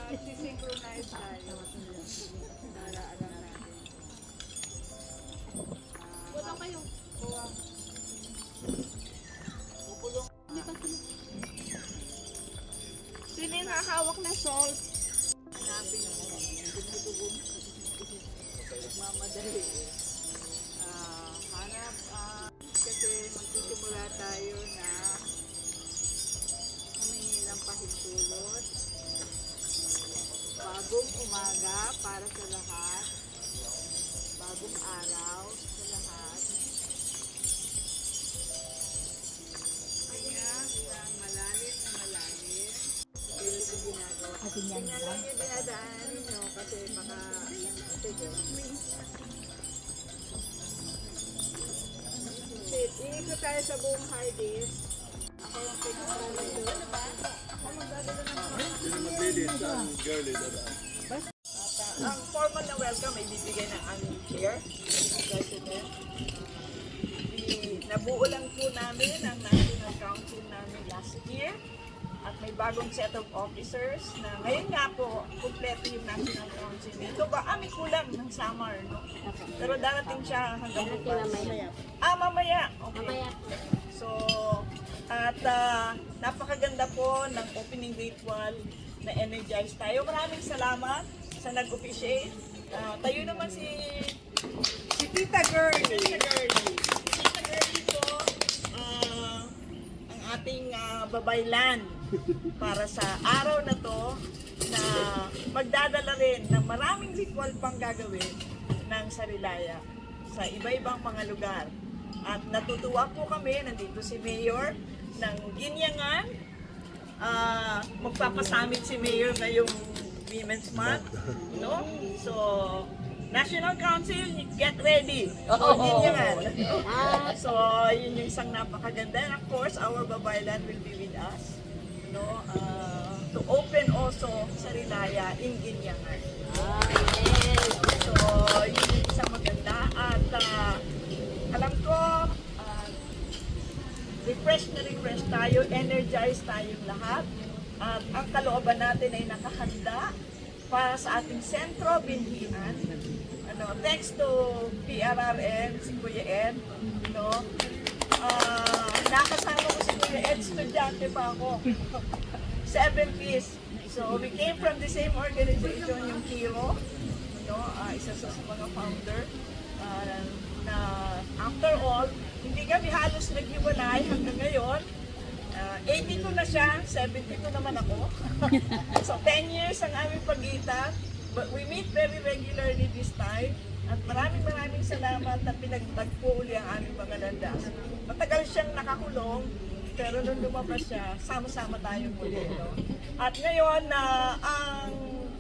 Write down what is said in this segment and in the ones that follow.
Magsisynchronize tayo. Para alam natin. Wala kayo. Sino yung nakahawak ng salt? Hanapin mo. Magmamadali eh. Hanap, kasi magsisimula tayo na humingi ng pahintulot. Bagong umaga para sa lahat. Bagong araw sa lahat. Kaya, malalim na malalim. Ito yung ginagawa. Tingnan lang yung dinadaanan ninyo kasi baka sige. Iikot tayo sa buong Hardee's. Ako yung pinag-alala. Ano ba? Ako magdadala ng ang formal na welcome ay bibigay ng aming chair, President. Nabuo lang po namin ang National Council namin last year. At may bagong set of officers na ngayon nga po, kumpleto yung National Council. Ito ba, may kulang ng summer, no? Pero darating siya hanggang bukas. Mamaya. Okay. Mamaya. So, at napakaganda po ng opening ritual na energize tayo. Maraming salamat sa nag-officiate. Tayo naman si Tita Girlie. Tita Girlie po, ang ating babaylan para sa araw na to na magdadala rin ng maraming ritual pang gagawin ng Sarilaya sa iba-ibang mga lugar. At natutuwa po kami, nandito si Mayor ng Ginyangan. Magpapasamit si Mayor ngayong Women's Month, no? So, National Council, get ready. Ginyangan. So, yun yung isang napakaganda. And of course, our babaylan will be with us, no? To open also Sarilaya in Ginyangan. So, yun yung isang maganda. At alam ko, refresh tayo, energize tayong lahat. At ang kalooban natin ay nakahanda para sa ating sentro binhian. Thanks to PRRM, si Kuya Ed, no? Nakasama ko si Kuya Ed, estudyante pa ako. 7 Ps. So we came from the same organization, yung Hero, no? Isa sa mga founder. Na after all, hindi kami halos naghiwalay hanggang ngayon. 82 na siya, 72 naman ako. So 10 years ang aming pagitan. But we meet very regularly this time. At maraming salamat na pinagtagpo uli ang aming mga landas. Matagal siyang nakakulong, pero nung lumabas siya, sama-sama tayong muli. No? At ngayon, ang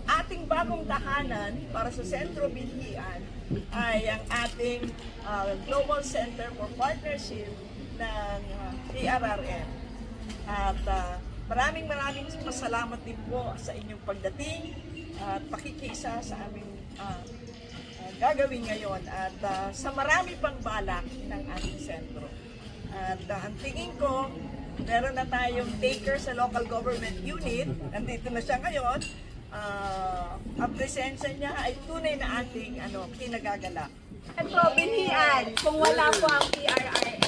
ating bagong tahanan para sa Sentro Binhian ay ang ating Global Center for Partnership ng PRRM. At maraming pasalamat din po sa inyong pagdating at pakikisa sa aming gagawin ngayon at sa marami pang balak ng ating sentro. At ang tingin ko, meron na tayong taker sa local government unit. Nandito na siya ngayon. Ang presensya niya ay tunay na ating kinagagalak. Sentro Binhian, kung wala po ang PRRM.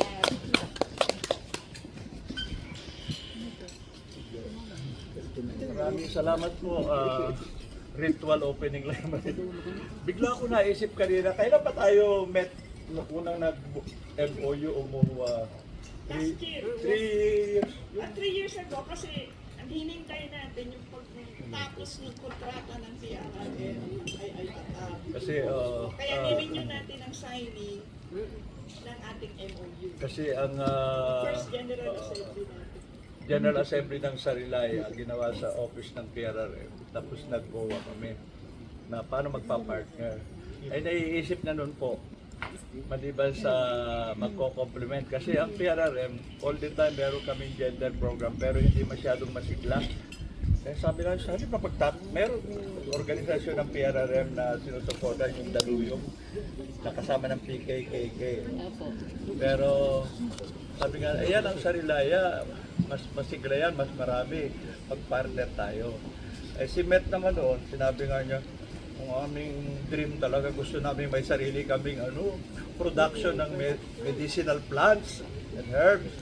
Maraming salamat po. Ritual opening lang naman. Bigla ko naisip kanina, kailan pa tayo met nung unang nag-MOU o MOA? 3 years? 3 years ago kasi ang hinintay natin yung pagtapos ng kontrata ng PRRM ay Kasi kaya nirenew natin ang signing ng ating MOU. kasi ang First General Assembly natin. General Assembly ng Sarilaya ginawa sa office ng PRRM. Tapos nag-GOA kami na paano magpa-partner. Ay naiisip na nun po, maliban sa magko-complement. Kasi ang PRRM, all the time meron kaming gender program pero hindi masyadong masigla. Kaya sabi lang, sabi pa meron organisasyon ng PRRM na sinusuportan yung Daluyong na kasama ng PKKK. Pero sabi nga, ayan ang Sarilaya, mas masigla yan, mas marami, mag-partner tayo. Eh si Met naman noon, sinabi nga niya, kung aming dream talaga, gusto namin may sarili kaming production ng medicinal plants and herbs.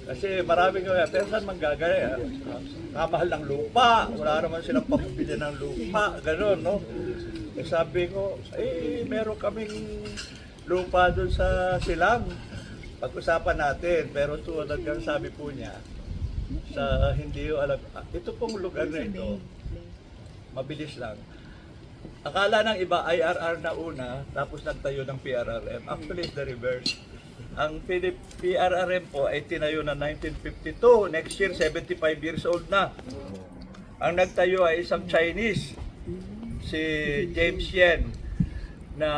Kasi maraming kaya, pero saan manggagaya? Kamahal ng lupa, wala naman silang pambili ng lupa, gano'n, no? Eh sabi ko, meron kaming lupa doon sa Silang. Pag-usapan natin, pero tulad ng sabi po niya, sa hindi ko alam, ito pong lugar na ito, mabilis lang. Akala ng iba IRR na una, tapos nagtayo ng PRRM. Actually, it's the reverse. Ang PRRM po ay tinayo na 1952. Next year, 75 years old na. Ang nagtayo ay isang Chinese, si James Yen, na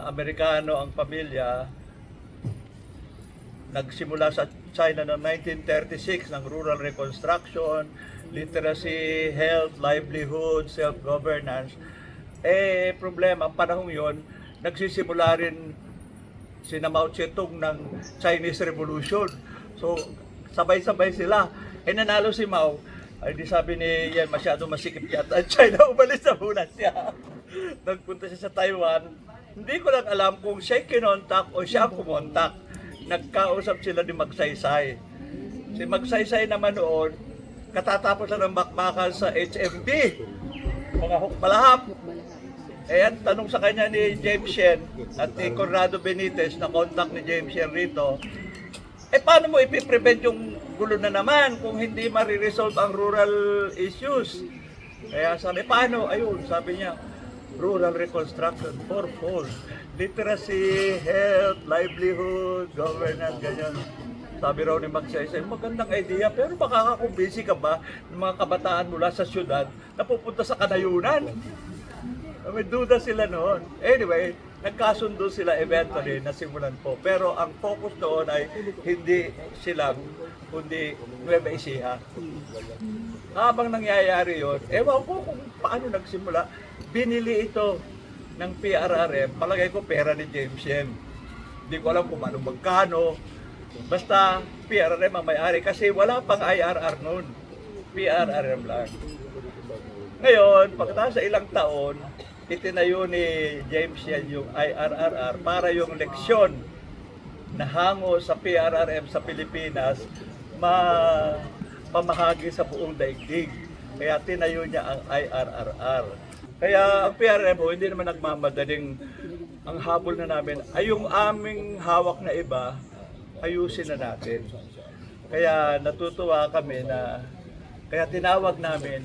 Amerikano ang pamilya. Nagsimula sa China noong 1936 ng rural reconstruction, literacy, health, livelihood, self-governance. Problema, panahong yon, nagsisimula rin sina Mao Zedong ng Chinese Revolution. So, sabay-sabay sila. Nanalo si Mao. Ay di sabi ni Yan, masyado masikip yata ang China, umalis na muna siya. Nagpunta siya sa Taiwan. Hindi ko lang alam kung siya kinontak o siya kumontak. Nagkausap sila ni Magsaysay. Si Magsaysay naman noon, katatapos lang ng bakbakan sa HMB. Mga hukbalahap. Ang tanong sa kanya ni James Yen at ni Conrado Benitez, na contact ni James Yen rito, paano mo ipiprevent yung gulo na naman kung hindi mariresolve ang rural issues? Kaya sabi, paano? Ayun, sabi niya, rural reconstruction, fourfold. Literacy, health, livelihood, governance, ganyan. Sabi raw ni Magsaysay, magandang idea, pero makakakumbisi ka ba ng mga kabataan mula sa syudad na pupunta sa kanayunan? May duda sila noon. Anyway, nagkasundo sila eventually, nasimulan po. Pero ang focus doon ay hindi Silang, kundi Nueva Ecija. Habang nangyayari yon, ewan ko kung paano nagsimula. Binili ito ng PRRM, palagay ko pera ni James Yen. Hindi ko alam kung ano magkano. Basta PRRM ang may-ari kasi wala pang IRR noon. PRRM lang. Ngayon, pagkatapos sa ilang taon, itinayo ni James Yen yung IRRR para yung leksyon na hango sa PRRM sa Pilipinas pamahagi sa buong daigdig. Kaya tinayo niya ang IRRR. Kaya ang PRRM hindi naman nagmamadaling. Ang habol na namin ay yung aming hawak na iba, ayusin na natin. Kaya natutuwa kami na, kaya tinawag namin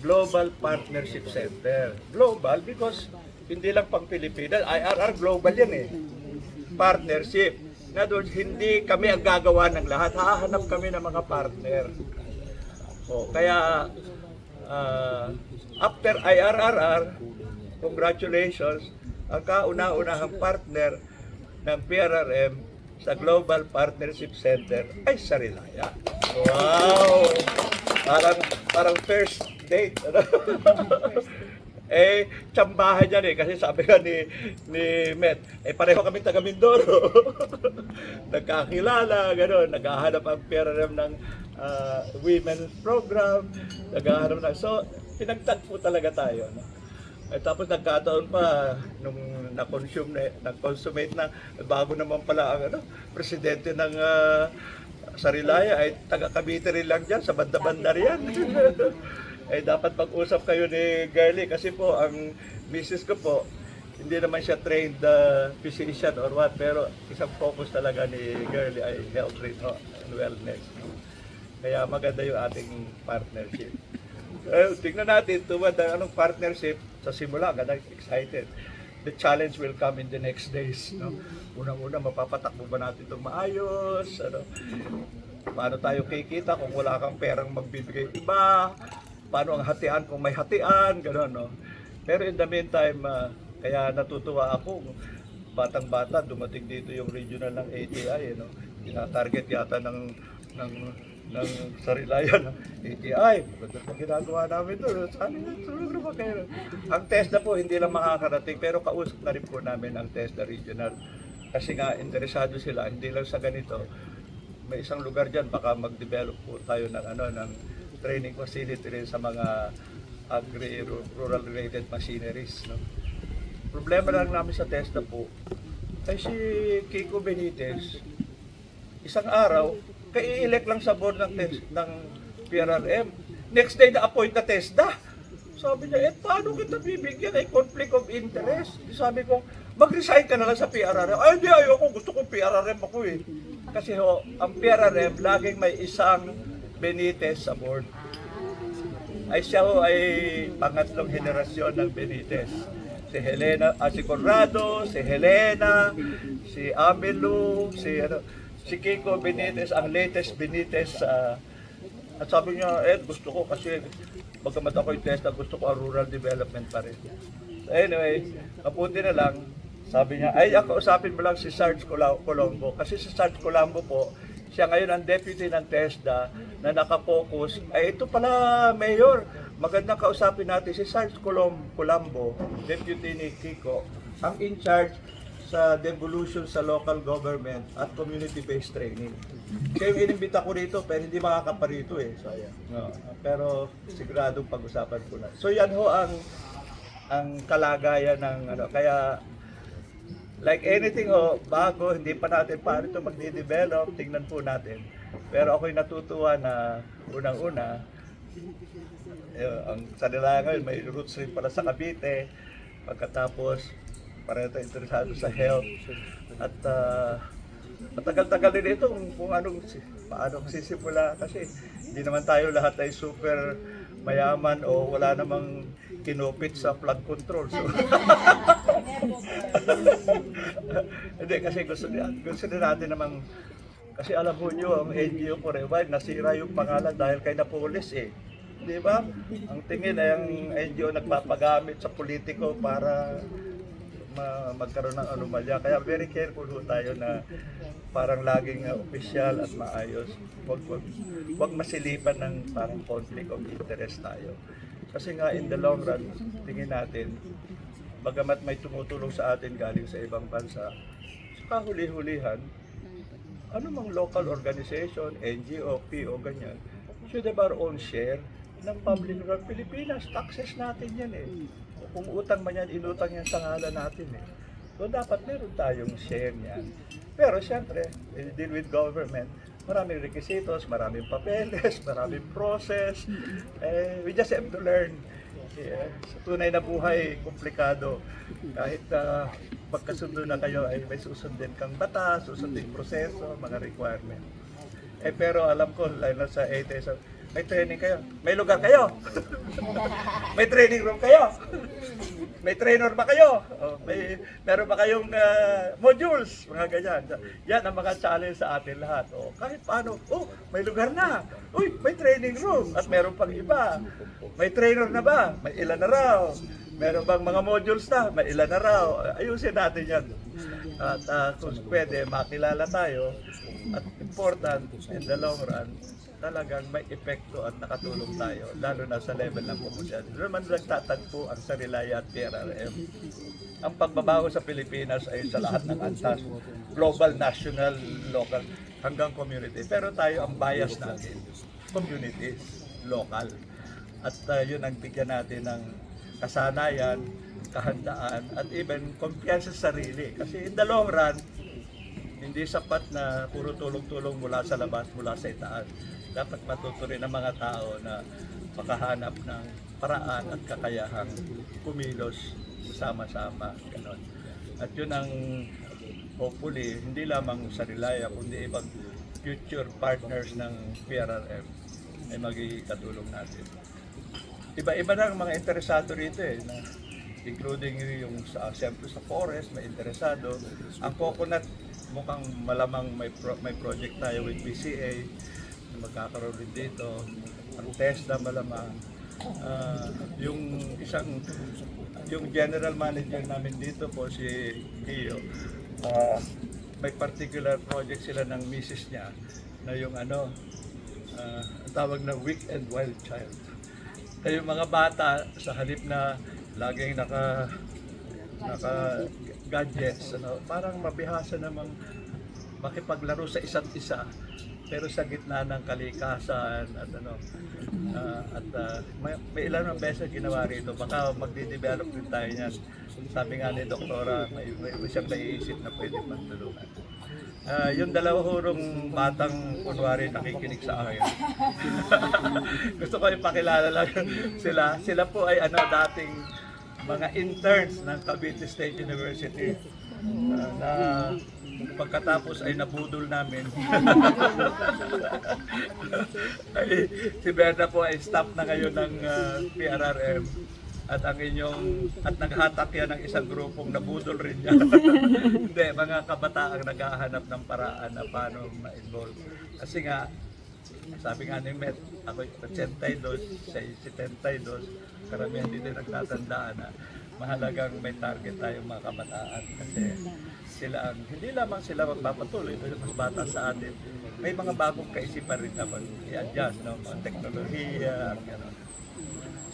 Global Partnership Center. Global because hindi lang pang Pilipinas, IRR global yan Partnership. Na doon, hindi kami ang gagawa ng lahat, hahanap kami ng mga partner. Kaya after IRRR, congratulations, ang kauna-unahang partner ng PRRM sa Global Partnership Center ay Sarilaya. Wow! Parang first date. Tsambahan yan kasi sabi nga ni Met, pareho kami taga Mindoro. Nagkakilala, gano'n, naghahanap ang PRRM ng women's program, naghahanap ng, so, pinagtagpo talaga tayo. No? Tapos nagkataon pa, nung nag-consummate na, bago naman pala ang presidente ng Sarilaya ay taga Cavite rin lang dyan, sa banda-banda riyan. Dapat pag-usap kayo ni Girlie kasi po ang misis ko po, hindi naman siya trained physician or what, pero isang focus talaga ni Girlie ay health and wellness. Kaya maganda yung ating partnership. Tingnan natin, tuwad ang anong partnership sa simula, ganda, excited. The challenge will come in the next days. No? Unang-una, mapapatakbo ba natin itong maayos? Paano tayo kikita kung wala kang perang magbibigay iba? Paano ang hatian kung may hatian? Gano'n, no? Pero in the meantime, kaya natutuwa ako, batang-bata, dumating dito yung regional ng ATI. No? Tina-target yata ng Sarilaya ng ATI. Maganda pa ginagawa namin doon. Sana tulog ba kayo? Ang TESDA po, hindi lang makakarating, pero kausap na rin po namin ang TESDA Regional. Kasi nga, interesado sila, hindi lang sa ganito. May isang lugar dyan, baka mag-develop po tayo ng training facility rin sa mga rural related machineries. No? Problema lang namin sa TESDA po, ay si Kiko Benitez, isang araw, kai-elect lang sa board ng PRRM. Next day na-appoint na TESDA. Sabi niya, paano kita bibigyan? Ay conflict of interest. Sabi ko, mag-resign ka na lang sa PRRM. Ay, hindi, ayoko. Gusto kong PRRM ako eh. Kasi ang PRRM, laging may isang Benitez sa board. Ay siya ay pangatlong henerasyon ng Benitez. Si Conrado, si Helena, si Amelu, si Kiko Benitez, ang latest Benitez. At sabi niya, gusto ko kasi bagamat ako yung TESDA, gusto ko ang rural development pa rin. Anyway, kapunti na lang, sabi niya, ako usapin mo lang si Sarge Colombo. Kasi si Sarge Colombo po, siya ngayon ang deputy ng TESDA na nakapokus. Ito pala, Mayor, magandang kausapin natin si Sarge Colombo, deputy ni Kiko, ang in charge sa devolution sa local government at community-based training. Kaya yung inimbita ko rito, pero hindi makakaparito eh. So, no. Pero siguradong pag-usapan ko na. So yan ho ang kalagayan ng kaya like anything bago, hindi pa natin paano ito magde-develop, tingnan po natin. Pero ako'y natutuwa na unang-una, ang sanila ngayon, may roots rin pala sa Cavite, pagkatapos pareho tayo interesado sa health, at matagal-tagal din ito kung paano sisimula, kasi hindi naman tayo lahat ay super mayaman o wala namang kinupit sa flood control. So, hindi, kasi gusto din natin namang, kasi alam mo nyo, ang NGO for Revive, nasira yung pangalan dahil kay Napoles eh. Di ba? Ang tingin ay ang NGO nagpapagamit sa politiko para magkaroon ng anomalya. Kaya very careful tayo na parang laging opisyal at maayos. Huwag masilipan ng parang conflict of interest tayo. Kasi nga in the long run, tingin natin, bagamat may tumutulong sa atin galing sa ibang bansa, sa kahuli-hulihan, anumang local organization, NGO, PO, ganyan, should have our own share ng public ng Pilipinas. Taxes natin yan eh. Kung utang man yan, inutang yan sa ngalan natin eh. So dapat meron tayong share niyan. Pero siyempre, deal with government, maraming requisitos, maraming papeles, maraming process. We just have to learn. Sa tunay na buhay, komplikado. Kahit magkasundo na kayo, ay may susundin kang batas, susundin proseso, mga requirement. Pero alam ko, lalo sa ATS, may training kayo. May lugar kayo. May training room kayo. May trainer ba kayo? Meron ba kayong modules? Mga ganyan. Yan ang mga challenge sa atin lahat. Kahit paano, may lugar na. May training room. At meron pang iba. May trainer na ba? May ilan na raw. Meron bang mga modules na? May ilan na raw. Ayusin natin yan. At kung pwede, makilala tayo. At important, in the long run, talagang may epekto at nakatulong tayo, lalo na sa level ng komunidad. Doon man nagtatagpo ang Sarilaya at PRRM. Ang pagbabago sa Pilipinas ay sa lahat ng antas, global, national, local, hanggang community. Pero tayo, ang bias natin, communities, local. At yun ang bigyan natin ng kasanayan, kahandaan, at even kumpiyansa sa sarili. Kasi in the long run, hindi sapat na puro tulong-tulong mula sa labas, mula sa itaas. Dapat matuto rin ang mga tao na makahanap ng paraan at kakayahang kumilos sama-sama. Ganon. At yun ang hopefully, hindi lamang Sarilaya, kundi ibang future partners ng PRRM ay magkatulong natin. Iba-iba na ang mga interesado rito na including yung siyempre sa forest, may interesado. Ang coconut, mukhang malamang may project tayo with PCA na magkakaroon rin dito. Ang TESDA malamang. Yung general manager namin dito po, si Gio, may particular project sila ng misis niya na yung ang tawag na weak and wild child. Kaya yung mga bata sa halip na laging naka gadgets, parang mabihasa namang makipaglaro sa isa't isa. pero sa gitna ng kalikasan at may ilan ng beses ginawa rito, baka magde-develop din tayo niyan. Sabi nga ni Doktora, may siyang naiisip na pwede magtulungan. Yung dalawa hurong batang kunwari nakikinig sa akin. Gusto ko ipakilala lang sila. Sila po ay dating mga interns ng Cavite State University na pagkatapos ay nabudol namin. Si Berna po ay staff na ngayon ng PRRM at naghatak yan ng isang grupong nabudol rin niya. Hindi, mga kabataang naghahanap ng paraan na paano ma-involve. Kasi nga, sabi nga ni Met, ako 82, siya 72, karamihan dito nagtatandaan na mahalagang may target tayong mga kabataan kasi sila hindi lamang sila magpapatuloy, mas bata sa atin, may mga bagong kaisipan rin naman i-adjust, mga teknolohiya, gano'n.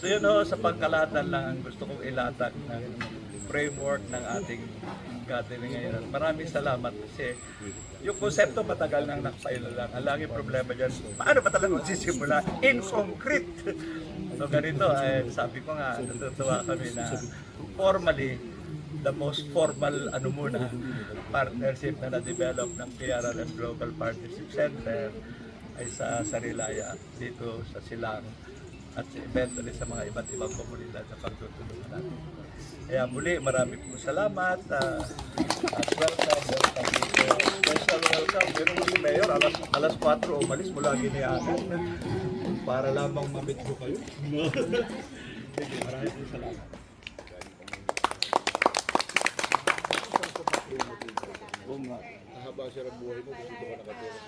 So yun sa pagkalatan lang ang gusto kong ilatag ng framework ng ating gathering ngayon. Maraming salamat kasi yung konsepto matagal nang nakapaila lang. Ang laging problema dyan, paano ba talaga magsisimula? In concrete! So ganito, sabi ko nga, natutuwa kami na formally, the most formal partnership na na-develop ng PRRM Global Partnership Center ay sa Sarilaya, dito sa Silang, at eventually sa mga iba't ibang komunidad na pagtutulungan natin. Kaya muli, marami po salamat at welcome dito. Special welcome. Pero si Mayor, alas 4 umalis mula ginianan para lamang mamit ko kayo. Sige, marami po salamat. Haba siya ng buhay mo, gusto ko nakatulong.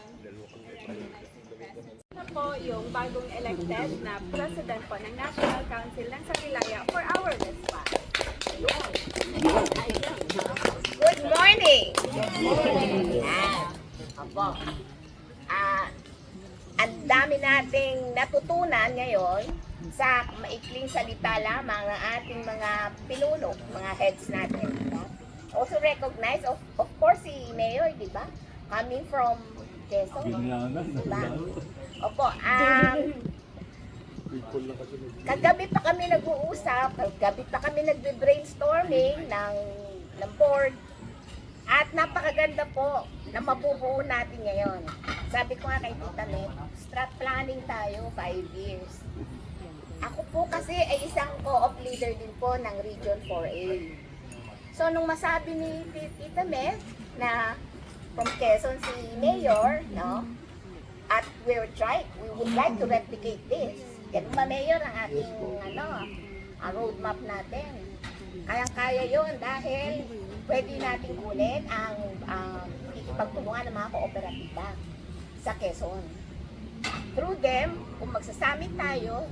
Ito po yung bagong elected na president po ng National Council ng Sarilaya for our response. Good morning! Opo. Ang dami nating natutunan ngayon sa maikling salita lamang ng ating mga pinuno, mga heads natin. Diba? Also recognize, of course, si Mayor, di ba? Coming from Quezon. Diba? Opo. Kagabi pa kami nag-uusap, kagabi pa kami nagbe-brainstorming ng board. At napakaganda po na mabubuo natin ngayon. Sabi ko nga kay Tita May, strat planning tayo 5 years. Ako po kasi ay isang co-op leader din po ng Region 4A. So nung masabi ni Tita May na from Quezon si Mayor, no? At we would like to replicate this. Ganun ba, Mayor, ang ating ang roadmap natin. Kayang-kaya yun dahil pwede natin kunin ang ikipagtulungan ng mga kooperatiba sa Quezon. Through them, kung magsasamit tayo,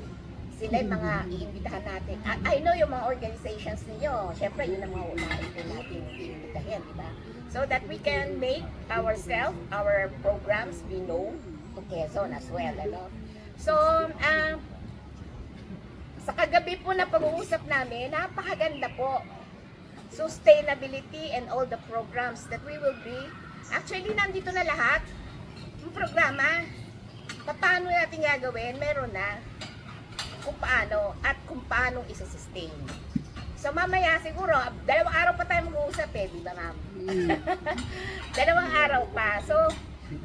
sila yung mga iimbitahan natin. I know yung mga organizations ninyo, syempre yun ang mga unahin din natin iimbitahin, di ba? So that we can make ourselves, our programs be known to Quezon as well, So, sa kagabi po na pag-uusap namin, napakaganda po. Sustainability and all the programs that we will be, actually nandito na lahat, yung programa, paano natin gagawin, meron na, kung paano, at kung paano isa-sustain. So mamaya siguro, 2 araw pa tayo mag-uusap di ba ma'am? 2 araw pa. So,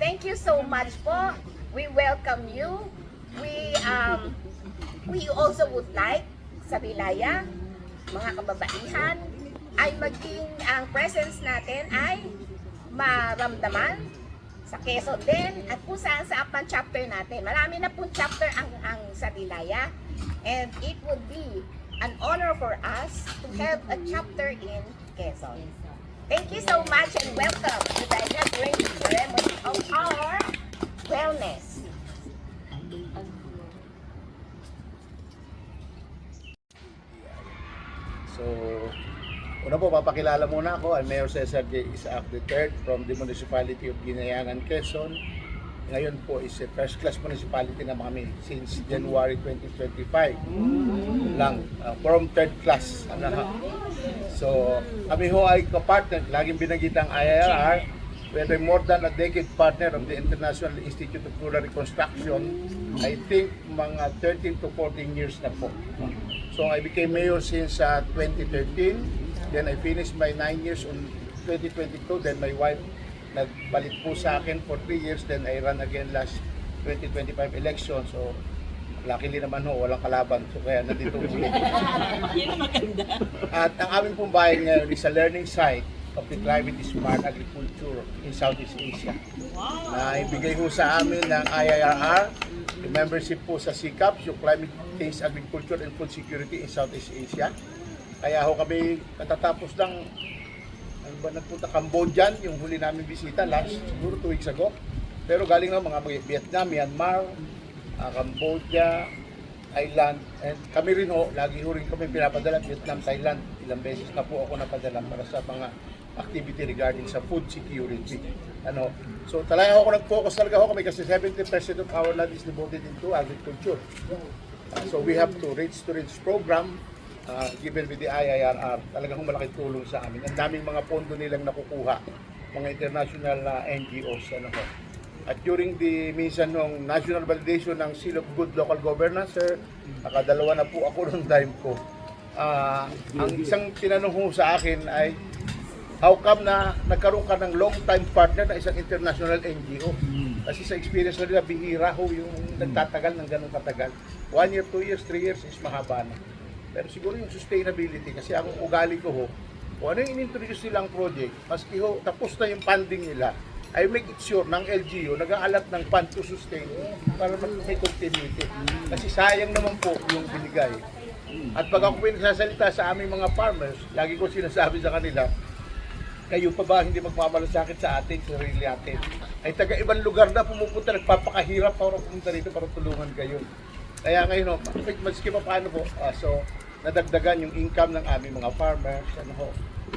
thank you so much po. We welcome you. We also would like sa Bilaya, mga kababaihan, ay maging ang presence natin ay maramdaman sa Quezon din at kung saan sa pang chapter natin. Marami na pong chapter ang sa Bilaya and it would be an honor for us to have a chapter in Quezon. Thank you so much and welcome to the inauguration ceremony of our wellness. So, una po, papakilala muna ako. I'm Mayor Cesar J. Isaac III from the Municipality of Ginayangan, Quezon. Ngayon po is a first class municipality na kami since January 2025 lang, from third class. So, kami ho ay kapartner, laging binanggit ang IRR, We are more than a decade partner of the International Institute of Rural Reconstruction. I think mga 13 to 14 years na po. So I became mayor since 2013. Then I finished my 9 years on 2022. Then my wife nagbalik po sa akin for 3 years. Then I ran again last 2025 election. So luckily naman ho, walang kalaban. So kaya nandito po. At ang aming pong bayan ngayon is a learning site of the climate smart agriculture in Southeast Asia. Na ibigay ho sa amin ng IIRR, yung membership po sa CCAP, yung Climate Change Agriculture and Food Security in Southeast Asia. Kaya ho kami katatapos lang, ano ba, nagpunta Cambodia, yung huli namin bisita last, siguro 2 weeks ago. Pero galing na mga Vietnam, Myanmar, Cambodia, Thailand, and kami rin ho, lagi ho rin kami pinapadala, Vietnam, Thailand, ilang beses na po ako napadala para sa mga activity regarding sa food security. So talaga ako nag-focus talaga ho kami kasi 70% of our land is devoted into agriculture. So we have to reach program given with the IIRR. Talagang malaking tulong sa amin. Ang daming mga pondo nilang nakukuha, mga international NGOs. At during the minsan nung national validation ng Seal of Good Local Governance, sir, nakadalawa na po ako noong time ko. Ang isang tinanong ho sa akin ay, how come na nagkaroon ka ng long-time partner na isang international NGO? Kasi sa experience nila, bihira ho yung nagtatagal ng ganun katagal. 1 year, 2 years, 3 years is mahaba na. Pero siguro yung sustainability, kasi ang ugali ko ho, kung ano yung in-introduce nilang project, maski ho, tapos na yung funding nila, I make it sure ng LGU, nag-aalat ng fund to sustain para may continuity. Kasi sayang naman po yung binigay. At pag ako pinagsasalita sa aming mga farmers, lagi ko sinasabi sa kanila, kayo pa ba hindi magmamalasakit sa ating sarili natin? Ay taga ibang lugar na pumupunta, nagpapakahirap para pumunta dito para tulungan kayo. Kaya ngayon, maski pa paano po, so nadagdagan yung income ng aming mga farmers.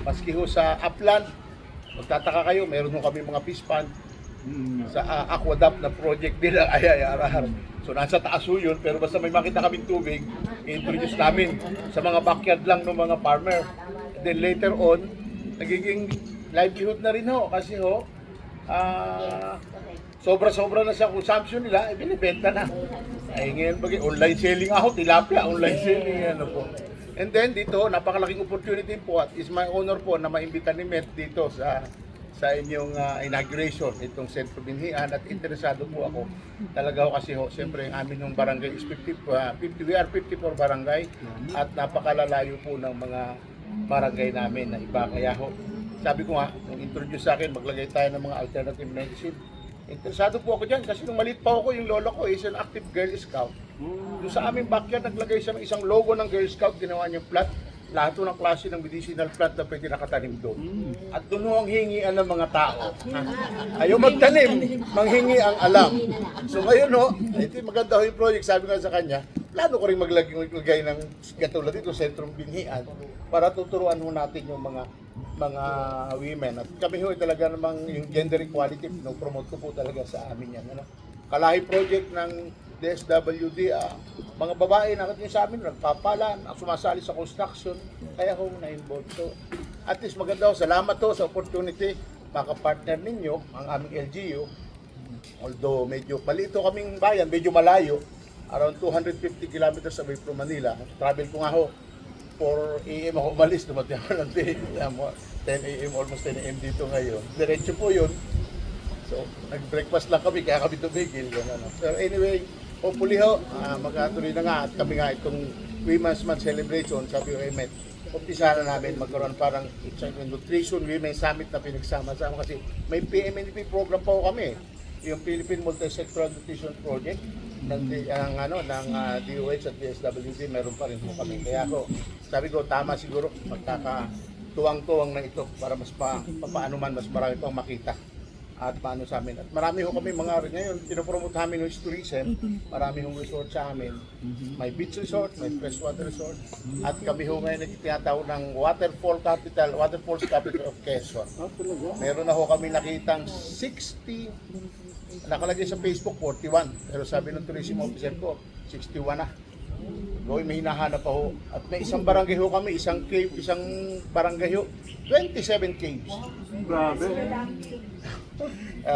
Maski ho sa upland, magtataka kayo, meron ho kami mga fish pond sa aqueduct na project din ng IIRR. So nasa taas ho yun, pero basta may makita kaming tubig, i-introduce namin sa mga backyard lang ng mga farmer. And then later on, nagiging livelihood na rin ho kasi ho sobra-sobra na sa consumption nila, binibenta na. Ay ngayon bagay, online selling ako, tilapia, online selling po. And then dito, napakalaking opportunity po at is my honor po na maimbita ni Met dito sa inyong inauguration itong Centro Binhian at interesado po ako. Talaga ho kasi ho, siyempre ang amin ng barangay is 50, we are 54 barangay at napakalalayo po ng mga barangay namin na iba. Kaya ho, sabi ko nga, nung introduce sa akin, maglagay tayo ng mga alternative medicine. Interesado po ako dyan kasi nung maliit pa ako, yung lolo ko is an active Girl Scout. Doon sa aming backyard, naglagay siya ng isang logo ng Girl Scout, ginawa niyang plant. Lahat ng klase ng medicinal plant na pwede nakatanim doon. At doon ho ang hingian ng mga tao. Ayaw magtanim, manghingi ang alam. So ngayon ho, ito maganda ho yung project, sabi nga sa kanya, plano ko rin maglagay ng katulad dito, Sentrong Binhian, para tuturuan ho natin yung mga women. At kami ho talaga namang yung gender equality, promote ko po talaga sa amin yan. Kalahi project ng DSWD, mga babae nakit nyo sa amin, nagpapalan, sumasali sa construction, kaya ho na-involved. So, at least maganda ho, salamat ho sa opportunity, makapartner ninyo, ang aming LGU, although medyo malito kaming bayan, medyo malayo, around 250 kilometers away from Manila. Travel ko nga ho, 4 AM ako umalis, dumating ako ng 10 AM, almost 10 AM dito ngayon. Diretso po yun. So, nag-breakfast lang kami, kaya kami tumigil. Pero anyway, hopefully ho, magkatuloy na nga at kami nga itong Women's Month celebration, sabi ko Met, umpisa na namin magkaroon parang Nutrition Women's Summit na pinagsama-sama kasi may PMNP program pa ho kami. Yung Philippine Multi-Sectoral Nutrition Project ng DOH at DSWD, meron pa rin po kami. Kaya ako, sabi ko, tama siguro, magkakatuwang-tuwang na ito para mas paano man, mas marami pang makita at paano sa amin. At marami ho kami mga ngayon, pinopromote namin yung tourism, marami hong resort sa amin. May beach resort, may freshwater resort, at kami ho ngayon nagtitiyataw ng Waterfalls Capital of Quezon. Meron na ho kami nakitang 60, nakalagay sa Facebook 41, pero sabi ng tourism officer ko, 61 na. Gawin, may hinahanap pa ho. At may isang barangay ho kami, isang cave, isang barangay ho, 27 caves. Grabe.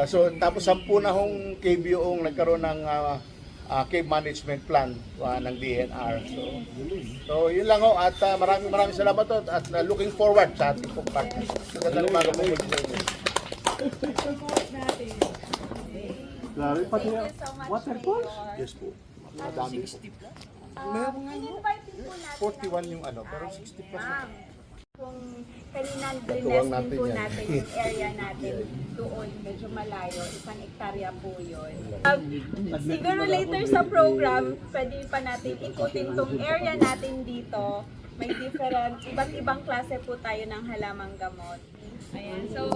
So tapos 10 na hong cave yung nagkaroon ng cave management plan ng DNR. So yun lang ho, at maraming salamat ho, at looking forward sa ating pong partnership. Magandang umaga po muli sa inyo. Grabe, pati Thank you so much, waterfalls. Mayor. Yes po. Madami po. In-invite din po natin 41 yung ano, pero 60 plus. Ma'am, kung kanina Katuwang bless din natin po yan. natin yung area natin doon, medyo malayo, 1 hektarya po yun. Siguro later sa program, pwede pa natin ikutin tong area natin dito. May different, iba't ibang klase po tayo ng halamang gamot. Ayan, so,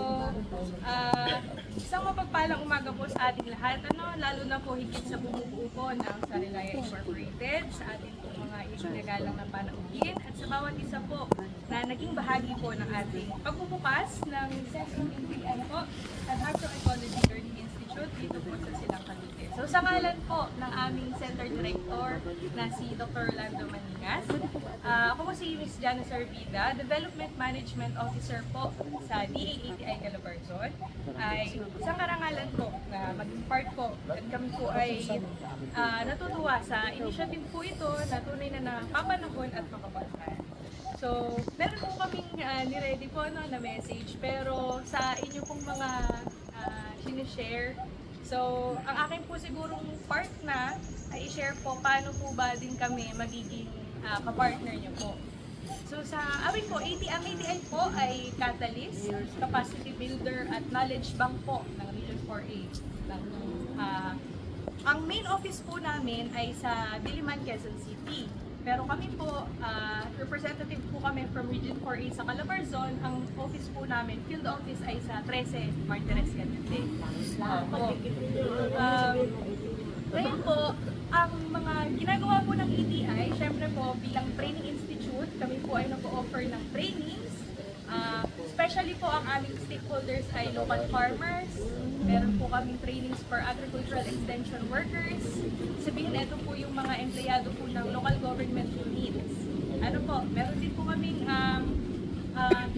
isang mapagpalang umaga po sa ating lahat, lalo na po higit sa bumubuo po ng Sarilaya Incorporated, sa ating po mga isinagalang na panauhin, at sa bawat isa po na naging bahagi po ng ating pagbubukas ng Central Indian po at Agroecology Learning Institute dito po sa Silang Cavite. So sa ngalan po ng aming Center Director na si Dr. Orlando Manigas, ako po si Ms. Jana Sarvida, Development Management Officer po sa DAATI Calabarzon, ay isang karangalan po na maging part po at kami po ay natutuwa sa initiative po ito na tunay na napapanahon at makapagpan. So, meron po kaming ni-ready po na message, pero sa inyo pong mga sinishare. So, ang akin po sigurong part na ay i-share po paano po ba din kami magiging kapartner nyo po. So sa amin po, ang ATI po ay catalyst, capacity builder at knowledge bank po ng Region 4A. Ang main office po namin ay sa Diliman, Quezon City. Pero kami po, representative po kami from Region 4A sa Calabarzon. Ang office po namin, field office ay sa 13 Martires, Cavite. Ngayon po, ang mga ginagawa po ng ETI, syempre po bilang training institute, kami po ay nag-offer ng trainings. Especially po ang aming stakeholders ay local farmers. Meron po kaming trainings for agricultural extension workers. Sabihin, ito po yung mga empleyado po ng local government units. Ano po, meron din po kaming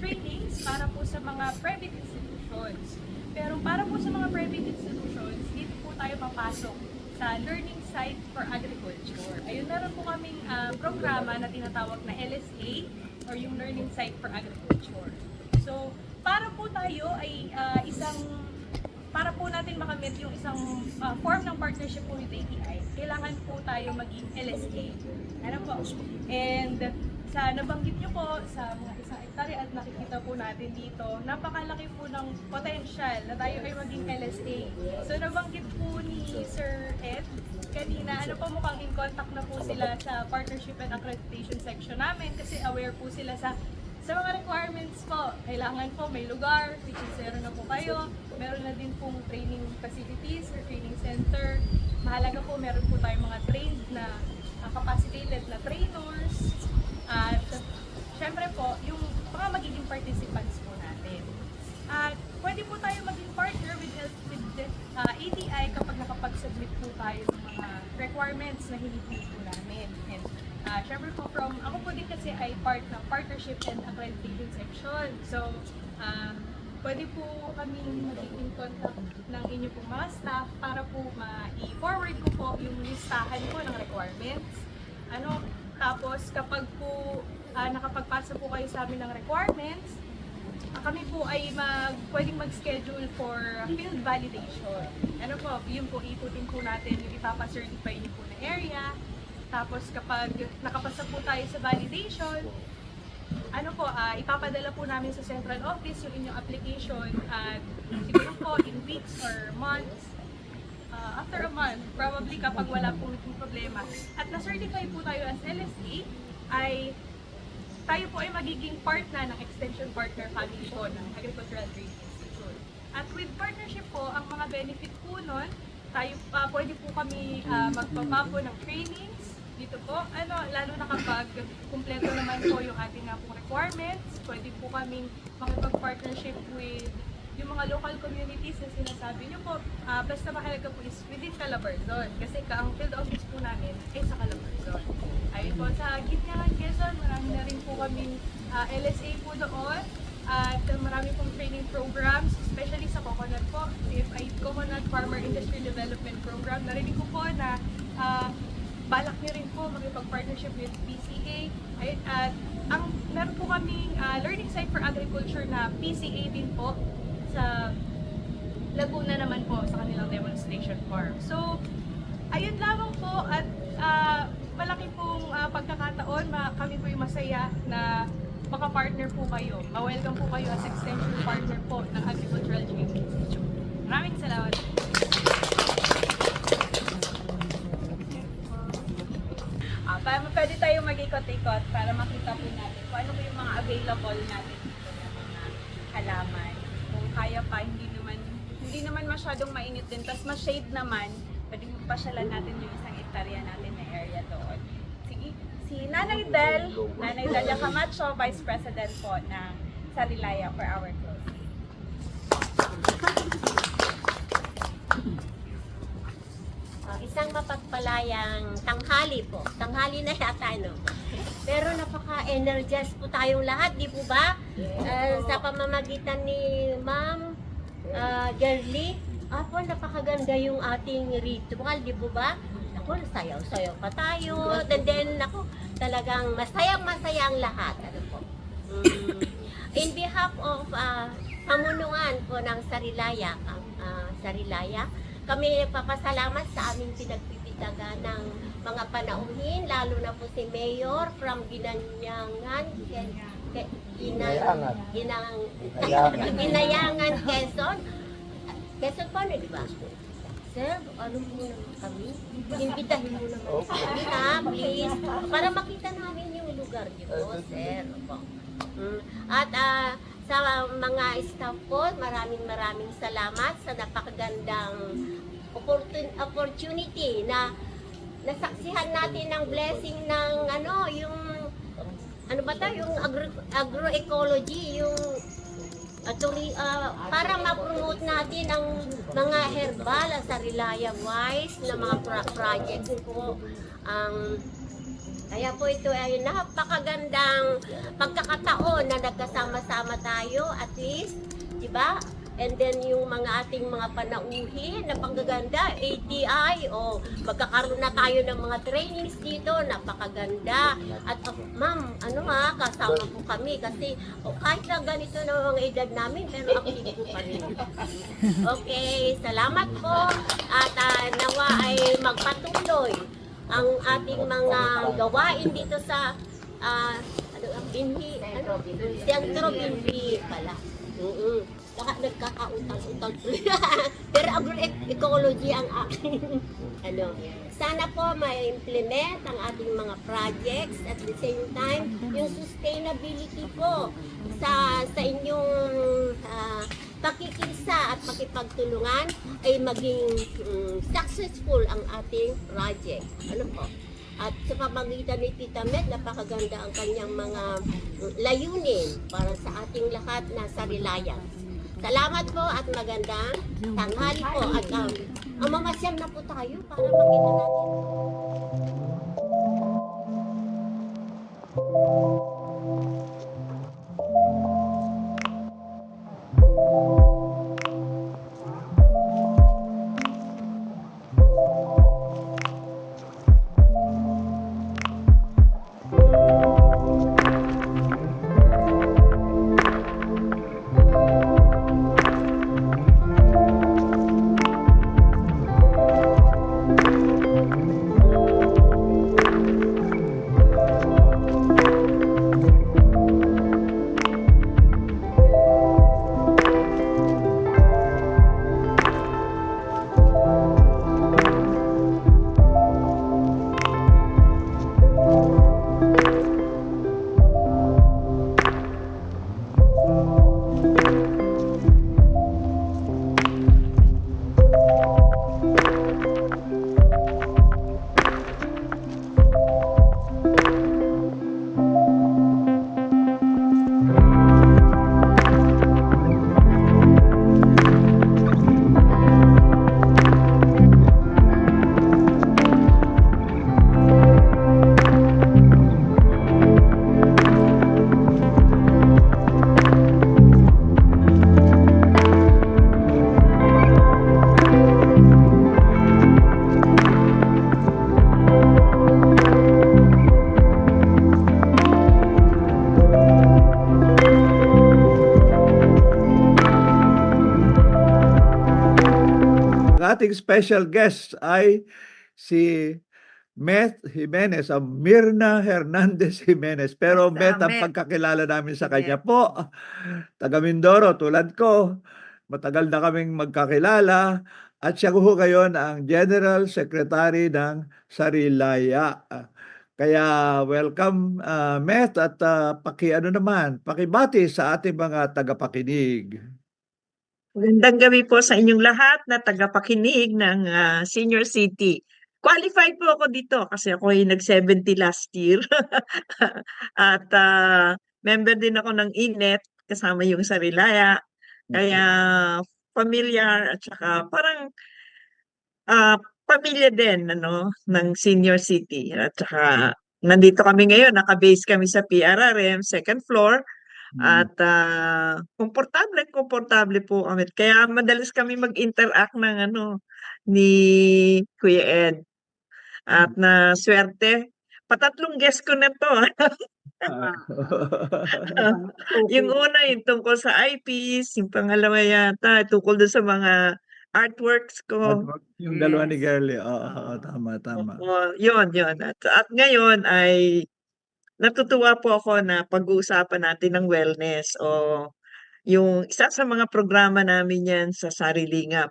trainings para po sa mga private institutions. Pero para po sa mga private institutions, dito po tayo papasok sa Learning Site for Agriculture. Ayun, meron po kaming programa na tinatawag na LSA or yung Learning Site for Agriculture. So, para po tayo ay para po natin makamit yung isang form ng partnership po with ATI, kailangan po tayo maging LSA. Ano po? And sa nabanggit nyo po sa mga 1 hektarya at nakikita po natin dito, napakalaki po ng potential na tayo ay maging LSA. So nabanggit po ni Sir Ed kanina, mukhang in contact na po sila sa partnership and accreditation section namin kasi aware po sila sa mga requirements po. Kailangan po may lugar, which is meron na po kayo. Meron na din pong training facilities or training center. Mahalaga po, meron po tayong mga trained na capacitated na trainers. At syempre po, yung mga magiging participants po natin. At pwede po tayo maging partner with ATI kapag nakapag-submit po tayo ng mga requirements na hinihingi po namin. And syempre po, ako po din kasi ay part ng partnership and accreditation section. So, pwede po kami magiging contact ng inyo pong mga staff para po ma-forward ko po yung listahan po ng requirements. Tapos kapag po nakapagpasa po kayo sa amin ng requirements, kami po ay pwedeng mag-schedule for field validation. Yun po, ikutin po natin yung ipapa-certify niyo po na area. Tapos kapag nakapasa po tayo sa validation, ipapadala po namin sa central office yung inyong application at siguro po in weeks or months. After a month, probably kapag wala pong problema at na-certify po tayo as LSA, ay tayo po ay magiging part na ng extension partner family po ng Agricultural Training Institute. At with partnership po, ang mga benefit po nun, tayo pwede po kami magpapapo ng trainings dito po. Lalo na kapag kumpleto naman po yung ating pong requirements, pwede po kaming makipag-partnership with yung mga local communities na sinasabi nyo po, basta mahalaga po is within Calabarzon. Kasi ang field office po namin ay sa Calabarzon. Ayun po, sa Ginyangan, Quezon, marami na rin po kaming LSA po doon. At marami pong training programs, especially sa coconut po, CFI Coconut Farmer Industry Development Program. Narinig ko po na balak niyo rin po makipag-partnership with PCA. At meron po kaming Learning Site for Agriculture na PCA din po sa Laguna naman po sa kanilang demonstration farm. So, ayun lamang po at malaki pong pagkakataon, kami po yung masaya na makapartner po kayo. Ma-welcome po kayo as extension partner po ng Agricultural Training Institute. Maraming salamat. Pwede tayong mag-ikot-ikot para makita po natin kung ano po yung mga available natin dito ng mga halaman. Kung kaya pa, hindi naman masyadong mainit din, tapos ma-shade naman, pwede pasyalan natin yung isang hektarya natin na area doon. Si Nanay Del Camacho, Vice President po ng Sarilaya for our closing. Isang mapagpalayang tanghali po. Tanghali na yata, no? Pero napaka-energized po tayong lahat, di po ba? Sa pamamagitan ni Ma'am Gerly, po, napakaganda yung ating ritual, di po ba? Ako, sayaw-sayaw pa tayo. And then, ako, talagang masayang-masaya ang lahat. Ano po? In behalf of pamunuan po ng Sarilaya, kami papasalamat sa aming pinagpipitagan ng mga panauhin, lalo na po si Mayor from Ginayangan, Ginayangan, Quezon. Quezon po, di ba? Sir, ano mo naman kami? Imbitahin mo naman kami, please. Para makita namin yung lugar niyo, sir. At sa mga staff po, maraming salamat sa napakagandang opportunity na nasaksihan natin ng blessing ng yung agroecology, yung para ma-promote natin ang mga herbal sa Sarilaya wise na mga projects po. Kaya po ito ay napakagandang pagkakataon na nagkasama-sama tayo at least, di ba? And then yung mga ating mga panauhin na panggaganda, ATI, magkakaroon na tayo ng mga trainings dito, napakaganda. At ma'am, kasama po kami kasi kahit na ganito na mga edad namin, pero active po pa rin. Okay, salamat po at nawa ay magpatuloy ang ating mga gawain dito sa Sentro Binhi pala. Nagkakautang-utang. Pero agroecology ang aking Sana po ma-implement ang ating mga projects at the same time yung sustainability po sa inyong pakikisa at pakipagtulungan ay maging successful ang ating project. Ano po? At sa pamamagitan ni Tita Med, napakaganda ang kanyang mga layunin para sa ating lahat na Sarilaya. Salamat po at magandang tanghali po. At mamasyal na po tayo para makita natin. ating special guest ay si Meth Jimenez, Mirna Hernandez Jimenez. Pero Meth ang pagkakilala namin sa kanya po, taga Mindoro tulad ko. Matagal na kaming magkakilala at siya ho ngayon ang General Secretary ng Sarilaya. Kaya welcome Meth at pakiano naman, pakibati sa ating mga tagapakinig. Magandang gabi po sa inyong lahat na tagapakinig ng Senior City. Qualified po ako dito kasi ako ay nag-70 last year. At member din ako ng INET kasama yung Sarilaya. Kaya familiar at saka parang pamilya din ng Senior City. At saka nandito kami ngayon, naka-base kami sa PRRM, second floor. At komportable po kami. Kaya madalas kami mag-interact ng ni Kuya Ed. At na swerte, patatlong guest ko na to. Yung una, yung tungkol sa eyepiece, yung pangalawa yata, tungkol doon sa mga artworks ko. Yung dalawa ni Girlie, tama. Yun. At ngayon ay natutuwa po ako na pag-uusapan natin ng wellness o yung isa sa mga programa namin yan sa Sarilingap,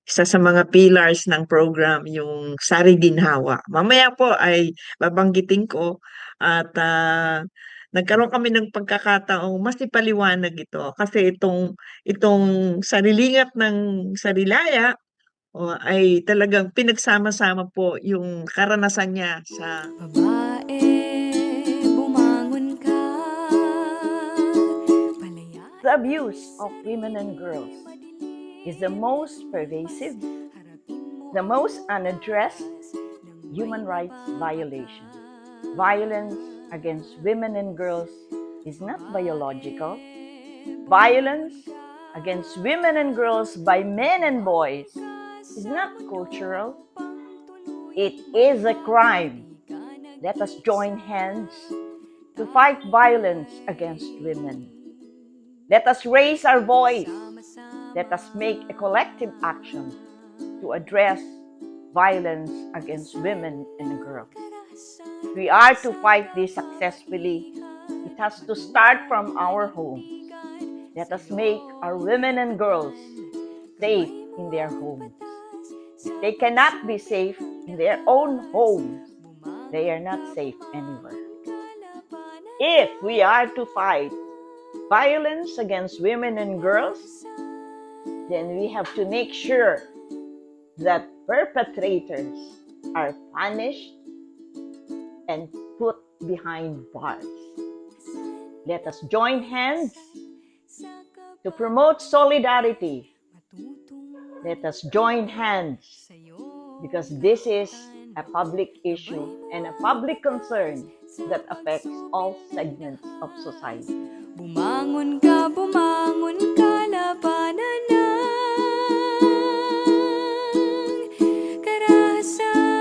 isa sa mga pillars ng program, yung Sari Ginhawa. Mamaya po ay babanggitin ko at nagkaroon kami ng pagkakataong mas ipaliwanag ito kasi itong Sarilingap ng Sarilaya ay talagang pinagsama-sama po yung karanasan niya sa The abuse of women and girls is the most pervasive, the most unaddressed human rights violation. Violence against women and girls is not biological. Violence against women and girls by men and boys is not cultural. It is a crime. Let us join hands to fight violence against women. Let us raise our voice. Let us make a collective action to address violence against women and girls. If we are to fight this successfully, it has to start from our homes. Let us make our women and girls safe in their homes. If they cannot be safe in their own homes, they are not safe anywhere. If we are to fight violence against women and girls, then we have to make sure that perpetrators are punished and put behind bars. Let us join hands to promote solidarity. Let us join hands because this is a public issue and a public concern that affects all segments of society. Bumangon ka, labanan ng karahasan.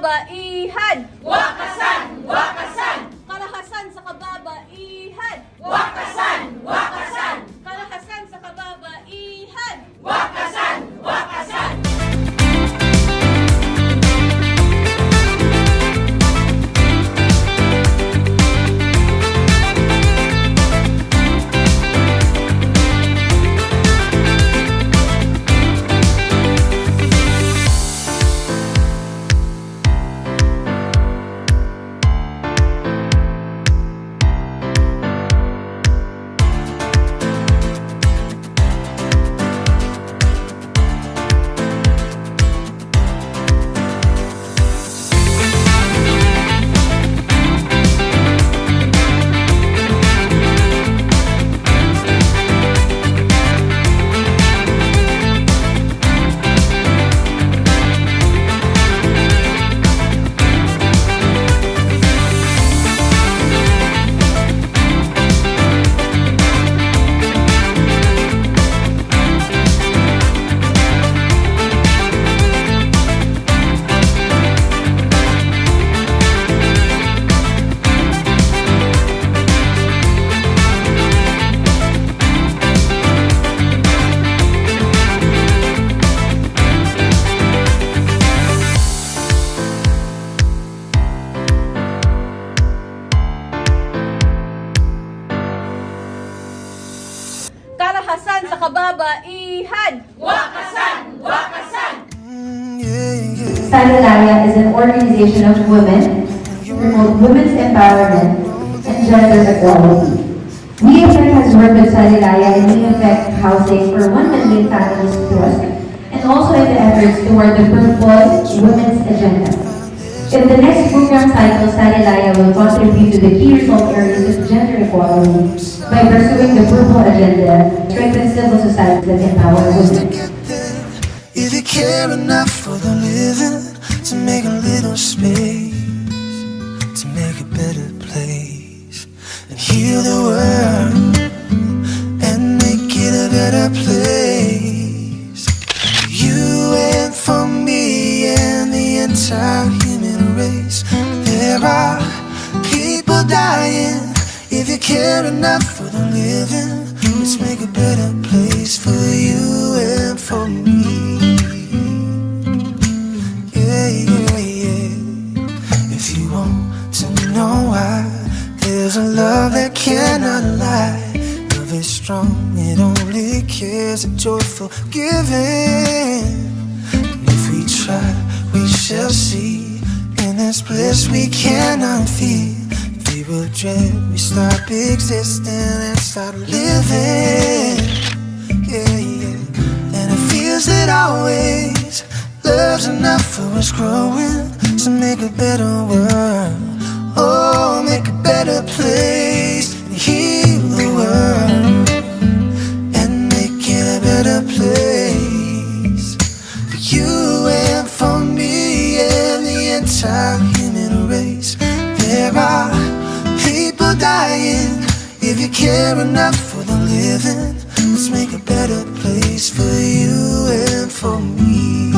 kababaihan. Wakasan! Wakasan! Kalahasan sa kababaihan. Wakasan! Wakasan! Kalahasan sa kababaihan. Wakasan! Wakasan! Kalahasan sa kababaihan. Wakasan! Wakasan! Sarilaya is an organization of women to promote women's empowerment and gender equality. WeAffect has worked with Sarilaya in WeAffect housing for 1 million families plus, and also in the efforts toward the Purple Women's Agenda. In the next program cycle, Sarilaya will contribute to the key result areas of gender equality by pursuing the Purple Agenda, strengthen civil society that empower women. If you care enough for the living, to make a little space, to make a better place, and heal the world, and make it a better place. You and for me and the entire human race. There are people dying. If you care enough for the living, let's make a better place for you and for me. If you want to know why, there's a love that cannot lie. Love is strong, it only cares a joyful giving. And if we try, we shall see. In this bliss we cannot feel. If we will dread, we stop existing and start living. And it feels that always love's enough for us growing. So make a better world, oh, make a better place, and heal the world, and make it a better place for you and for me and the entire human race. There are people dying. If you care enough for the living, let's make a better place for you and for me.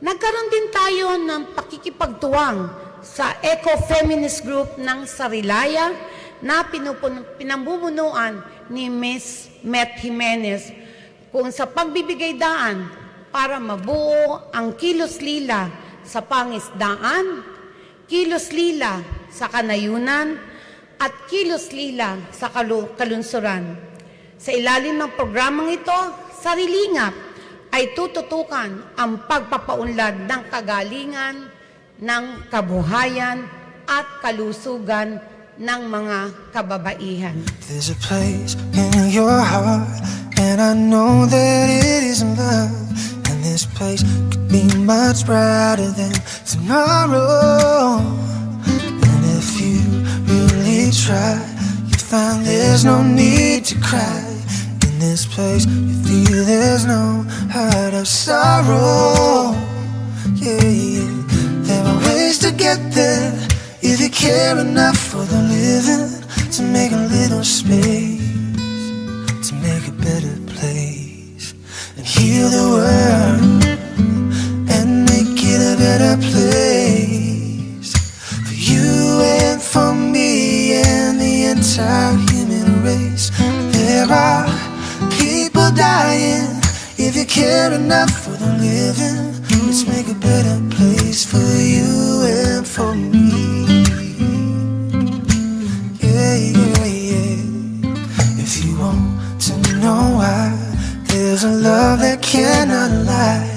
Nagkaroon din tayo ng pakikipagtuwang sa eco-feminist group ng Sarilaya na pinamumunuan ni Ms. Met Jimenez kung sa pagbibigay daan para mabuo ang Kilos Lila sa pangisdaan, Kilos Lila sa kanayunan, at Kilos Lila sa kalunsuran. Sa ilalim ng programang ito, Sarilingap ay tututukan ang pagpapaunlad ng kagalingan, ng kabuhayan at kalusugan ng mga kababaihan. There's a place in your heart, and I know that it is love. And this place could be much brighter than tomorrow. And if you really try, you'll find there's no need to cry. In this place, you feel there's no hurt of sorrow. Yeah. There are ways to get there if you care enough for the living. to make a little space, to make a better place, and heal the world and make it a better place for you and for me and the entire human race. There are people dying. If you care enough for the living, let's make a better place for you and for me. Yeah, yeah, yeah. If you want to know why, there's a love that cannot lie.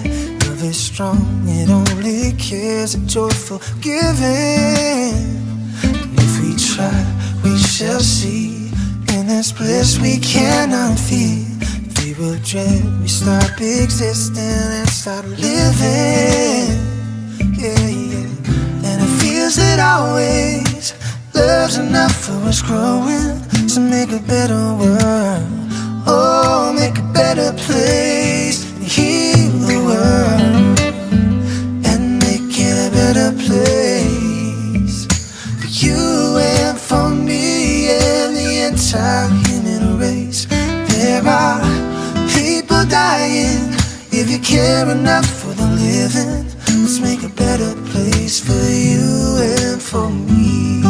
Love is strong, it only cares a joyful giving. And if we try, we shall see. In this bliss we cannot feel. We will dread, we stop existing and start living. Yeah, yeah. And it feels that always love's enough for us growing to make a better world. Oh, make a better place and heal the world and make it a better place for you and for me and the entire human race. There are people dying. If you care enough for the living, let's make a better place for you and for me.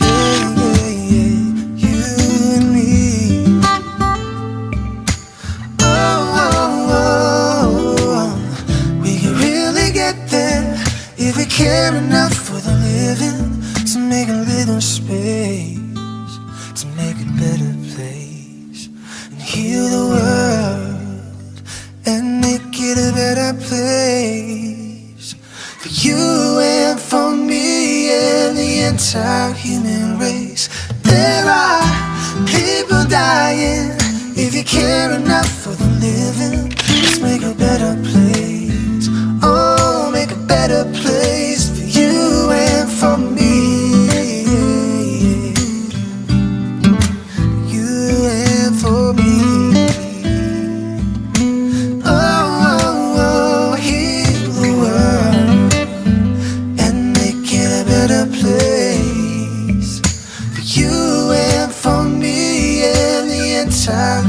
Yeah, yeah, yeah, you and me. Oh, oh, oh, oh. We can really get there if we care enough for the living, to make a little space, to make a better place, and heal the world and make it a better place for you and for me and the entire human race. There are people dying. If you care enough for the living, let's make a better place. Oh, make a better place for you and for me.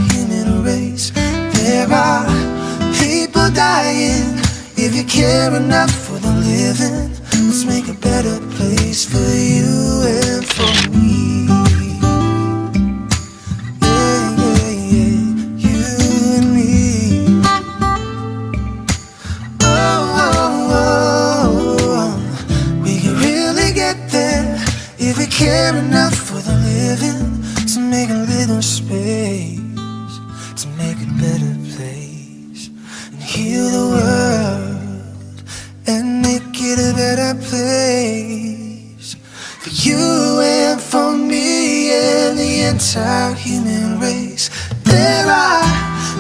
Human race. There are people dying. If you care enough for the living, let's make a better place for you and for me. Yeah, yeah, yeah, you and me. Oh, oh, oh. We can really get there if we care enough for the living, to make a little space, to make a better place, and heal the world and make it a better place for you and for me and the entire human race. There are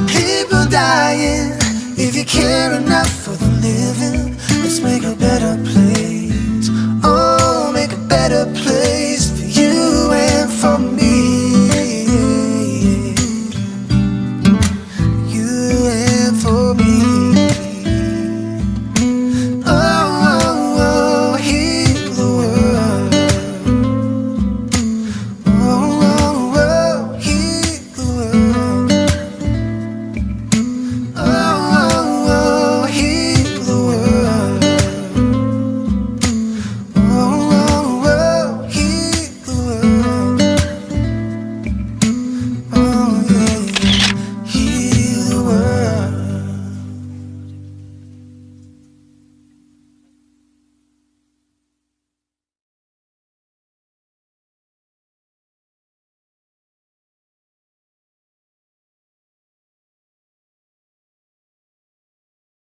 people dying. If you care enough for the living, let's make a better place.